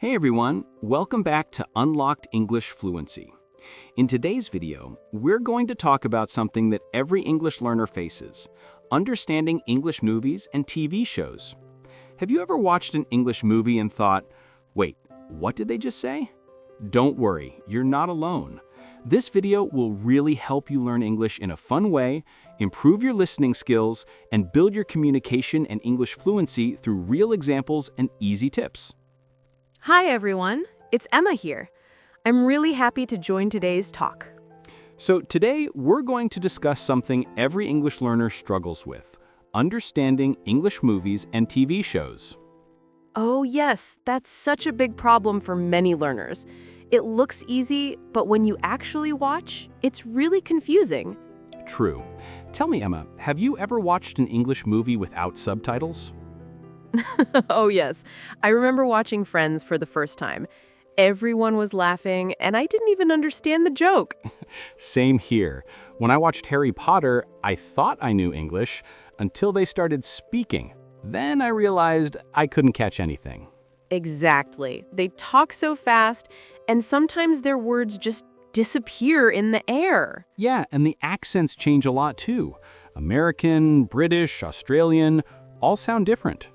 Hey everyone, welcome back to Unlocked English Fluency. In today's video, we're going to talk about something that every English learner faces, understanding English movies and TV shows. Have you ever watched an English movie and thought, wait, what did they just say? Don't worry, you're not alone. This video will really help you learn English in a fun way, improve your listening skills, and build your communication and English fluency through real examples and easy tips. Hi everyone, it's Emma here. I'm really happy to join today's talk. So today, we're going to discuss something every English learner struggles with, understanding English movies and TV shows. Oh yes, that's such a big problem for many learners. It looks easy, but when you actually watch, it's really confusing. True. Tell me, Emma, have you ever watched an English movie without subtitles? Oh yes, I remember watching Friends for the first time. Everyone was laughing, and I didn't even understand the joke. Same here. When I watched Harry Potter, I thought I knew English until they started speaking. Then I realized I couldn't catch anything. Exactly. They talk so fast, and sometimes their words just disappear in the air. Yeah, and the accents change a lot too. American, British, Australian, all sound different.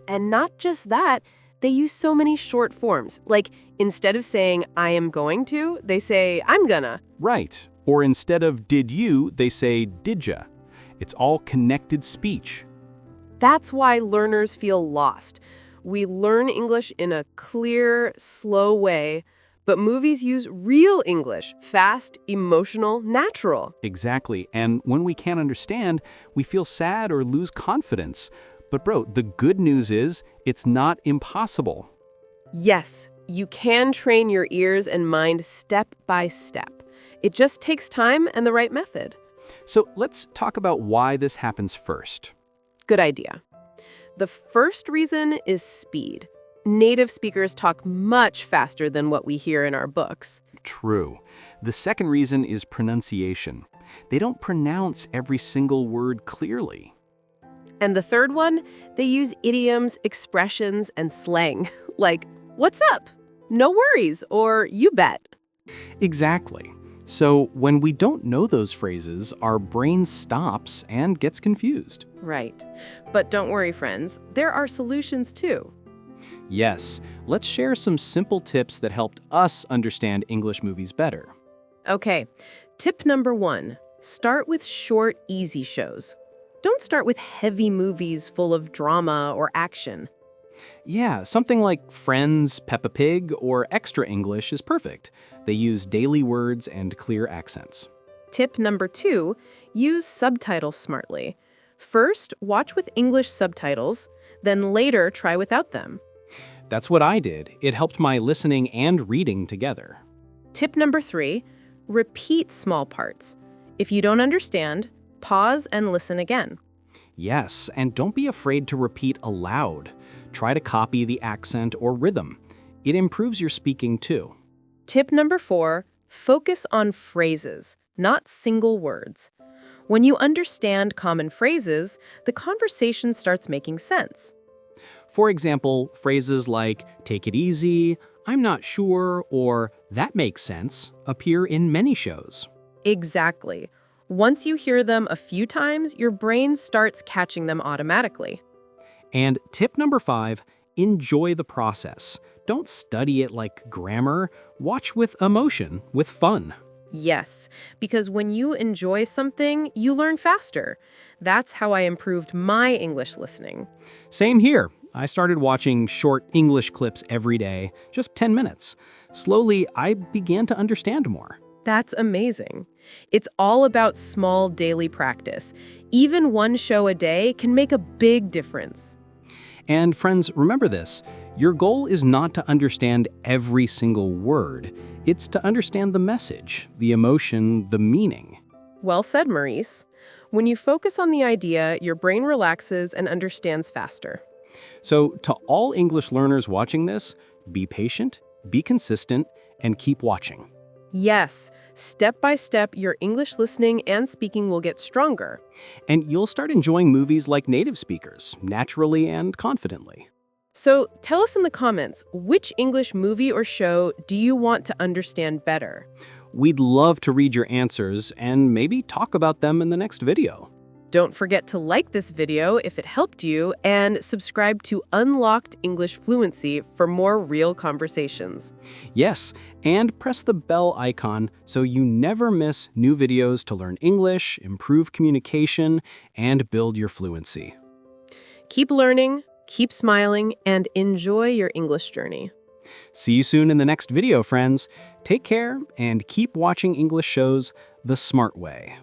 And not just that, they use so many short forms. Like, instead of saying, I am going to, they say, I'm gonna. Right. Or instead of did you, they say did ya. It's all connected speech. That's why learners feel lost. We learn English in a clear, slow way, but movies use real English, fast, emotional, natural. Exactly. And when we can't understand, we feel sad or lose confidence. But bro, the good news is it's not impossible. Yes, you can train your ears and mind step by step. It just takes time and the right method. So let's talk about why this happens first. Good idea. The first reason is speed. Native speakers talk much faster than what we hear in our books. True. The second reason is pronunciation. They don't pronounce every single word clearly. And the third one, they use idioms, expressions, and slang, like, what's up? No worries, or you bet. Exactly. So when we don't know those phrases, our brain stops and gets confused. Right. But don't worry, friends, there are solutions too. Yes, let's share some simple tips that helped us understand English movies better. Okay, tip number 1, start with short, easy shows. Don't start with heavy movies full of drama or action. Yeah, something like Friends, Peppa Pig, or Extra English is perfect. They use daily words and clear accents. Tip number 2, use subtitles smartly. First, watch with English subtitles, then later try without them. That's what I did. It helped my listening and reading together. Tip number 3, repeat small parts. If you don't understand, pause and listen again. Yes, and don't be afraid to repeat aloud. Try to copy the accent or rhythm. It improves your speaking too. Tip number 4, focus on phrases, not single words. When you understand common phrases, the conversation starts making sense. For example, phrases like take it easy, I'm not sure, or that makes sense appear in many shows. Exactly. Once you hear them a few times, your brain starts catching them automatically. And tip number 5, enjoy the process. Don't study it like grammar. Watch with emotion, with fun. Yes, because when you enjoy something, you learn faster. That's how I improved my English listening. Same here. I started watching short English clips every day, just 10 minutes. Slowly, I began to understand more. That's amazing. It's all about small daily practice. Even one show a day can make a big difference. And friends, remember this. Your goal is not to understand every single word. It's to understand the message, the emotion, the meaning. Well said, Mourise. When you focus on the idea, your brain relaxes and understands faster. So to all English learners watching this, be patient, be consistent, and keep watching. Yes, step by step, your English listening and speaking will get stronger. And you'll start enjoying movies like native speakers, naturally and confidently. So tell us in the comments, which English movie or show do you want to understand better? We'd love to read your answers and maybe talk about them in the next video. Don't forget to like this video if it helped you and subscribe to Unlocked English Fluency for more real conversations. Yes, and press the bell icon so you never miss new videos to learn English, improve communication, and build your fluency. Keep learning, keep smiling, and enjoy your English journey. See you soon in the next video, friends. Take care and keep watching English shows the smart way.